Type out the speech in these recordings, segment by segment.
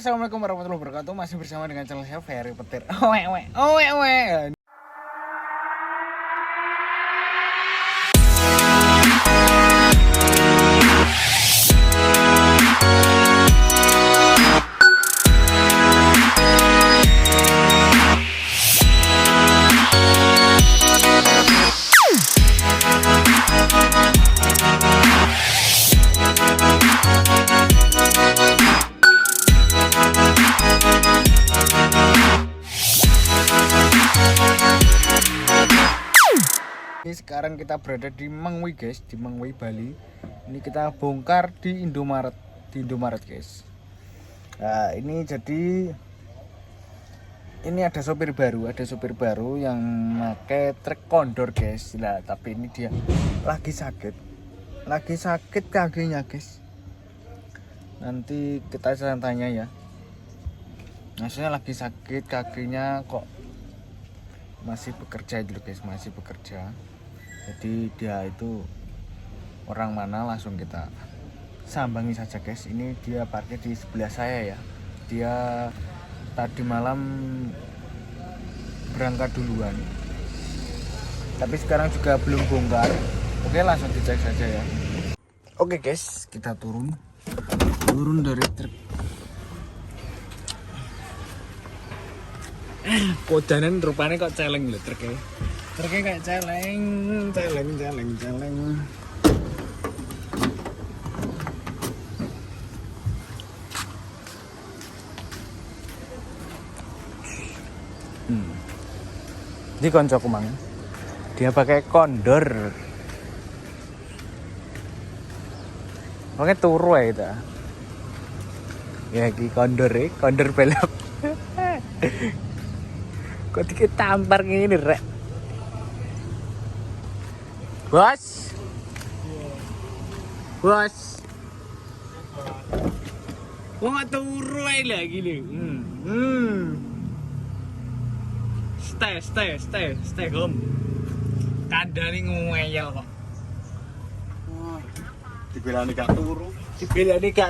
Assalamualaikum warahmatullahi wabarakatuh. Masih bersama dengan channel saya Ferry Petir. Owe. Sekarang kita berada di Mengwi guys, di Mengwi Bali. Ini kita bongkar di Indomaret, guys. Nah, ini ada sopir baru yang pakai truk kondor guys. Nah, tapi ini dia lagi sakit kakinya guys. Nanti kita tanya ya. Maksudnya lagi sakit kakinya kok masih bekerja dulu guys, masih bekerja. Jadi dia itu orang mana, langsung kita sambangi saja guys. Ini dia parkir di sebelah saya ya. Dia tadi malam berangkat duluan, tapi sekarang juga belum bongkar. Oke, langsung dicek saja ya. Oke guys, kita turun dari truk. Kodanan rupanya kok celeng lho truknya kayak celeng. Ini koncoku mang, dia pakai kondor, pakai turu ya ya ki kondor belok. Kok dikit tampar gini rek, bos. Kok nggak turu lagi nih? Stay home. Kandani ngeyel kok. Wah, dibelani gak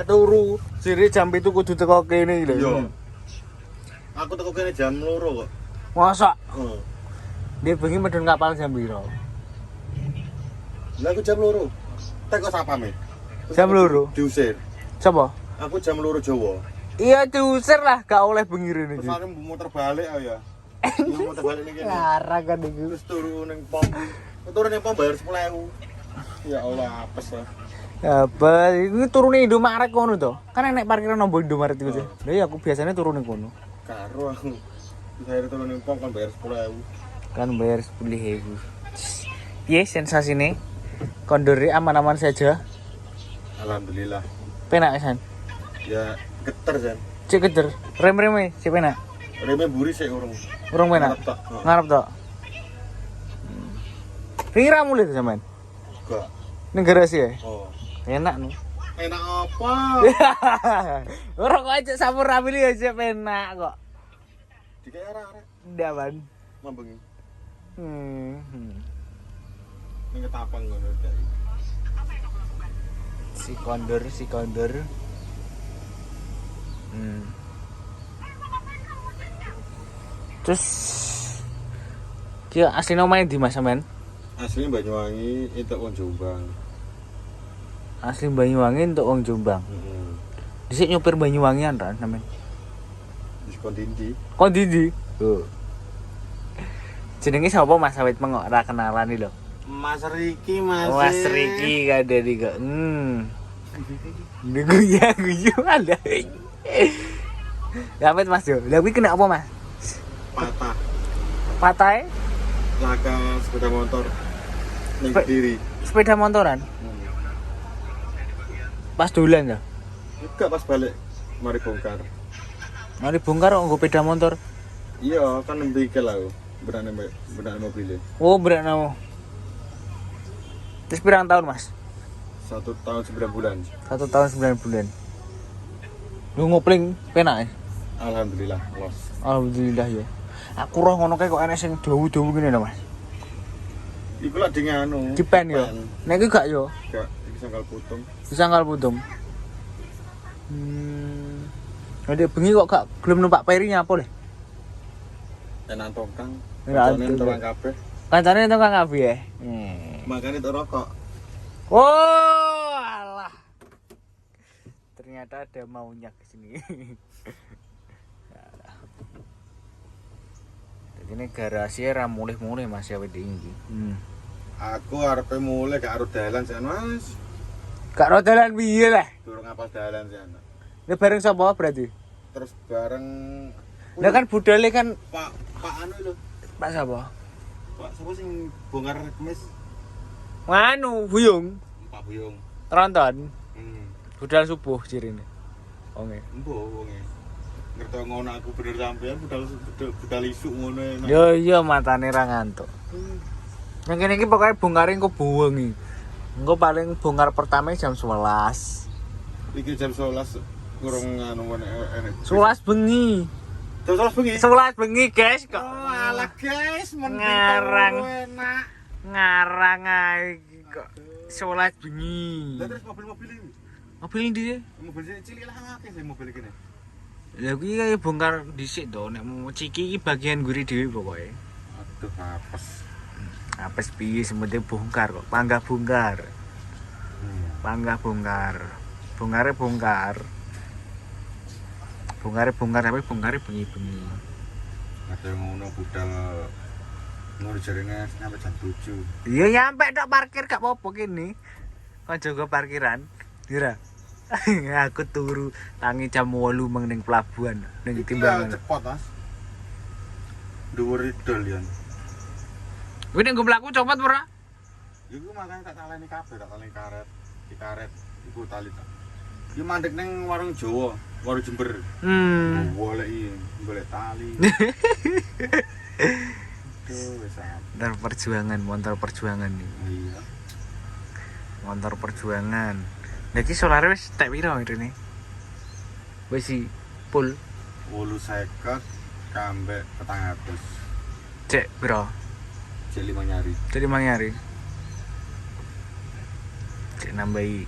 turu. Sire jam itu kudu teko kene lho. Iya. Aku teko kene jam 2 kok. Masa? Heeh. Dia bengi medun kapal jam piro? Lah aku jam 2. Teko sapame. Jam 2. Diusir. Coba? Aku jam 2 Jawa. Iya diusir lah, gak oleh bengi rene iki. Terus aku muter balik ya. Muter balik ning kene. Ngarang kan iki. Terus turu ning pom. Turu ning pom bayar 10.000. Ya Allah, apes lah. Apa, ini turune Indomaret kono to. Kan enek parkiran nombo Indomaret iku sih. Lah iya aku biasanya turun ning kono. Karo aku. Saya turun ning pom kan bayar 10.000. Kan bayar 10.000. Piye sensasine? Kondore aman-aman saja. Alhamdulillah. Penak san. Ya geter Jan. Cek geter. Rem-reme sik penak. Reme buri sik urung. Urung penak. Ngarep tok. Pira mulih sampean? Enggak. Ning garasi ya? Oh. Enak no. Enak apa? Ora kok aja sampur rapi ya sik penak kok. Dikai arek-arek. Ndak, Ban. Mambengi. Ning ketapang ngono kae. Si kondor. Terus kia asli namanya di Mas sampean? Asli Banyuwangi itu wong Jombang. Asli Banyuwangi untuk wong Jombang. Heeh. Dhisik nyopir Banyuwangian ra sampean? Wis kondindi. Kondidi. Oh. Jenenge sapa Mas awit mengok ra kenalan iki lho. Mas Riki, Mas. Mas Riki kadari kok. Guyu ada. Ya Mas yo. Lah kuwi kena apa Mas? Patah. Laka sepeda motor ning Kediri. Sepeda motoran. Pas dolan ya? Juga pas balik mari bongkar. Mari bongkar kok nggo sepeda motor. Iya, kan nembikel aku. Berani mobilnya. Oh, berani. Terus pirang tahun, Mas? 1 tahun 9 bulan. 1 tahun 9 bulan. Lu ngopling penak ya? Alhamdulillah, los. Alhamdulillah ya. Aku roh ngono kae kok enek sing dawu-dawu ngene lho, Mas. Iku lak ding anu. Dipen ya. Nek iki gak yo. Gak, iki sangkal putung. Sangkal putung. Nek bengi kok gak gelem numpak peri nyapa le? Enak tongkang. Enak Kancane tongkang. tongkang kabeh. Kancane tukang kabeh ya. Makane tok rokok. Oh, alah. Ternyata ada maunya ke sini. Jadi ini garasi ra mulih-mulih Mas ya wedi iki. Aku arepe mulai gak arep dalan jan Mas. Gak ro dalan piye lah. Durung apal dalan jan. Ini bareng sapa berarti? Terus bareng Lah kan budale kan Pak anu lho. Pak sapa? Pak sapa sing bongkar kemis? Nganu Buyung, Pak Buyung. tronton. Hmm. Budal subuh cirine. Onge. Embo wonge. Ngerti ngono aku bener sampean budal isuk ngono enak. Yo iya matane ra ngantuk. Yang kene iki pokoke bongkare engko buwengi. Engko paling bongkar pertama jam 11. Iki jam 11 kurang anu enek. 11 bengi. Jam 11 bengi. 11 bengi, guys kok. Oh, alah guys, Ngarang. enak. Ngarang ae iki kok. 11 bengi. Lah terus mobil-mobil ini. Mobil ndi? Mobil cilik lah akeh sih mobil iki. Lah kuwi kaya bongkar dhisik to nek mau ciki iki bagian guri dhewe pokoke. Aduh, apes. Apes piye sementing bongkar kok, panggah bongkar. Panggah bongkar. Bongkare bongkar. Bongkare bongkar tapi bongkare bengi-bengi. Ada yang ngono budal ngono jarene sampai jam 7. Iya nyampe tok parkir gak apa-apa kene. Kok jaga parkiran. Dira. Aku turu tangi jam 8 meng ning pelabuhan ning timbangan. Cepot, Mas. Dhuwur idol ya. Kuwi nek nggo mlaku copot ora? Iku makane tak taleni kabeh, tak taleni karet. Di karet iku tali tak. Iki mandek ning warung Jawa, warung Jember. Golek tali. Tuh wis Motor perjuangan nih. iya. Motor perjuangan. Lah iki solar wis tek piro rene? Wis si full 850 kambek 400. cek piro? Cek 5 nyari. Jadi mangyari. Cek nambahi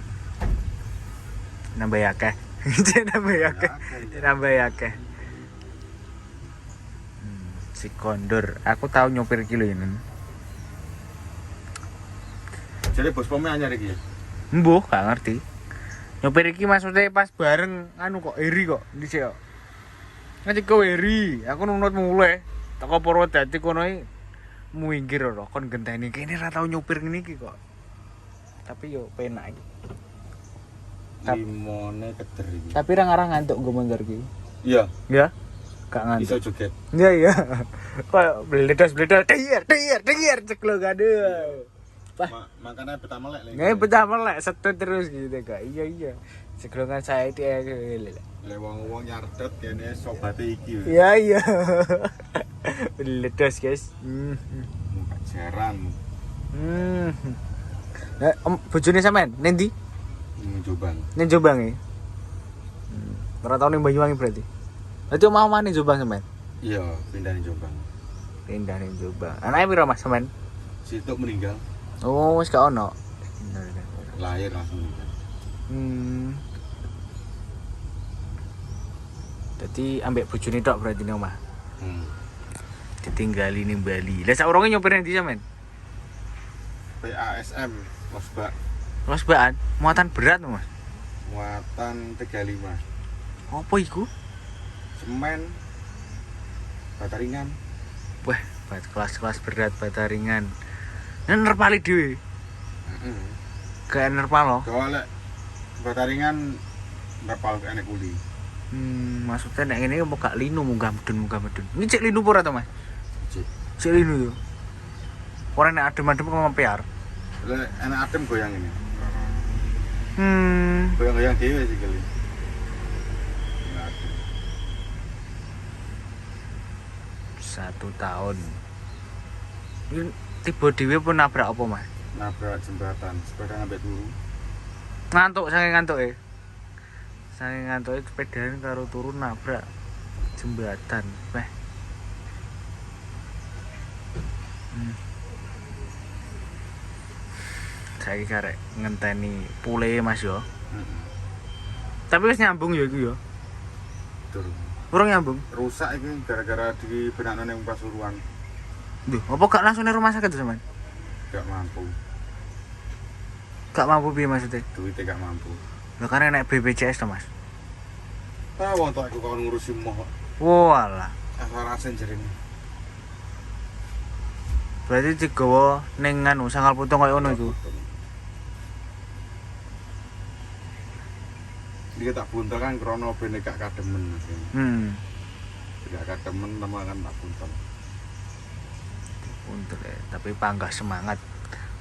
akeh. Cek nambahi akeh. Cek nambahi akeh. Si kondor, aku tahu nyopir iki lho ini. Jadi bos pome anyar iki. Mbuh, gak ngerti. Nyopir iki maksudnya pas bareng anu kok Eri kok dhisik kok. Nanti kowe Eri, aku nunut mulai. Teko Purwodadi kono iki minggir ora kon genteni kene ra tau nyopir ngene iki kok. Tapi yo penak iki. Limone keder iki. Tapi ra ngarang ngantuk nggo motor iki. Iya, Ya. Gak ngantuk. iso joget. Iya iya. Kayak bledas dengar ceklok aduh. Makanya betah melek lagi. Nggak betah melek setut terus gitu kak. Iya. Segelongan saya itu ya. Le wong-wong nyardet kene sobate iki. Iya. Bledas guys. Muka jaran. Nah, bojone sampean nendi? Jombang. Ning Jombang e. Ora tau ning Banyuwangi berarti. Berarti omah ning Jombang sampean. Iya, pindah ning Jombang. Pindah ning Jombang. Anake piro Mas sampean? Situ meninggal. Oh, wis gak ono. Lahir langsung meninggal. Jadi ambek bojone tok berarti ning omah. Ditinggali ning Bali. Lah saurunge nyopir ndi sampean? PASM Losbak. Losbakan, muatan berat Mas. Muatan 35. Apa iku? Semen. Bata ringan. Wah, kelas-kelas berat bata ringan. Nek nerpali dhewe. Heeh. Kayak nerpal loh. Soalnya bata ringan nerpal enek kuli. Maksudnya nek ngene mau gak linu munggah medun. Ini cek linu apa ora to, Mas? Cek linu yo. Ora nek adem-adem kok mempiar. Lah enek adem goyang ini. Goyang-goyang dhewe sih kali. 1 tahun. Ini tiba dhewe pun nabrak apa, Mas? Nabrak jembatan, sepeda ngambil turu. Ngantuk saking ngantuke. Saking ngantuke sepedaan karo turu nabrak jembatan. Weh. Saiki karek ngenteni pule Mas yo. Tapi wis nyambung ya iku yo. Urung nyambung. Rusak iki gara-gara di benakno ning Pasuruan. Duh, apa gak langsung ning rumah sakit sampean? Gak mampu. Gak mampu piye maksudnya? Duitnya gak mampu. Lah kan enek BPJS to, Mas. Ah, wong tok aku kon ngurusi moh. Walah. Asal-asal jerene. Berarti digawa ning anu sangkal putung koyo ngono iku. Dia tak buntel kan krono ben gak kademen. Gak kademen teman kan tak buntel. Untuk tapi panggah semangat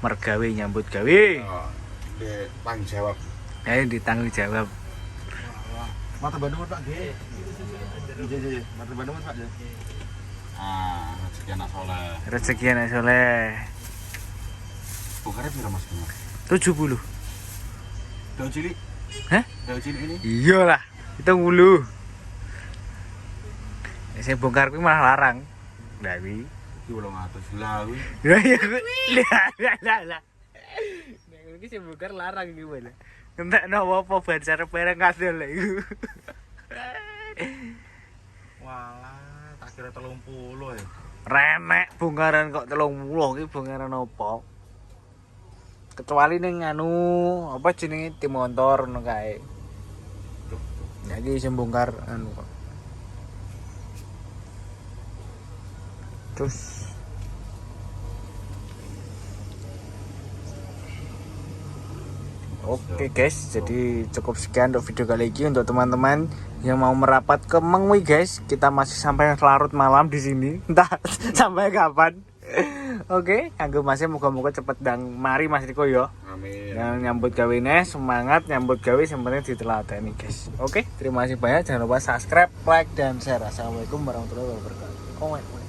mergawe nyambut gawe. Oh, dia tanggung jawab. Ditanggung jawab. Mata Bandung Pak G. Iya. Mata Bandung Pak G. Ah, rezeki anak soleh. Rezeki anak soleh. Bukarnya piro Mas Bima? 70. Daun cilik. Hah? Daun cilik ini? Iyalah, itu ngulu. Saya bongkar kuwi malah larang. Lah kuwi. Iki 800 lah kuwi. Lah ya kuwi. Lah. Nek iki sing bongkar larang iki mana. Entekno apa ban serep bareng kadol lek iku. Walah, tak kira 30 ya. Remek bongkaran kok 30 iki bongkaran apa? Kecuali ning anu apa jenenge tim motor ngono kae. Ya iki sing bongkar anu kok. Terus oke guys, jadi cukup sekian untuk video kali ini. Untuk teman-teman yang mau merapat ke Mengwi guys, kita masih sampai larut malam di sini. Entah sampai kapan. Oke, kanggo masih moga-moga cepet dan mari Mas Riko yo. Amin. Yang nyambut gawene semangat nyambut gawe sebenarnya ditelateni guys. Oke, terima kasih banyak. Jangan lupa subscribe, like dan share. Assalamualaikum warahmatullahi wabarakatuh. Komen.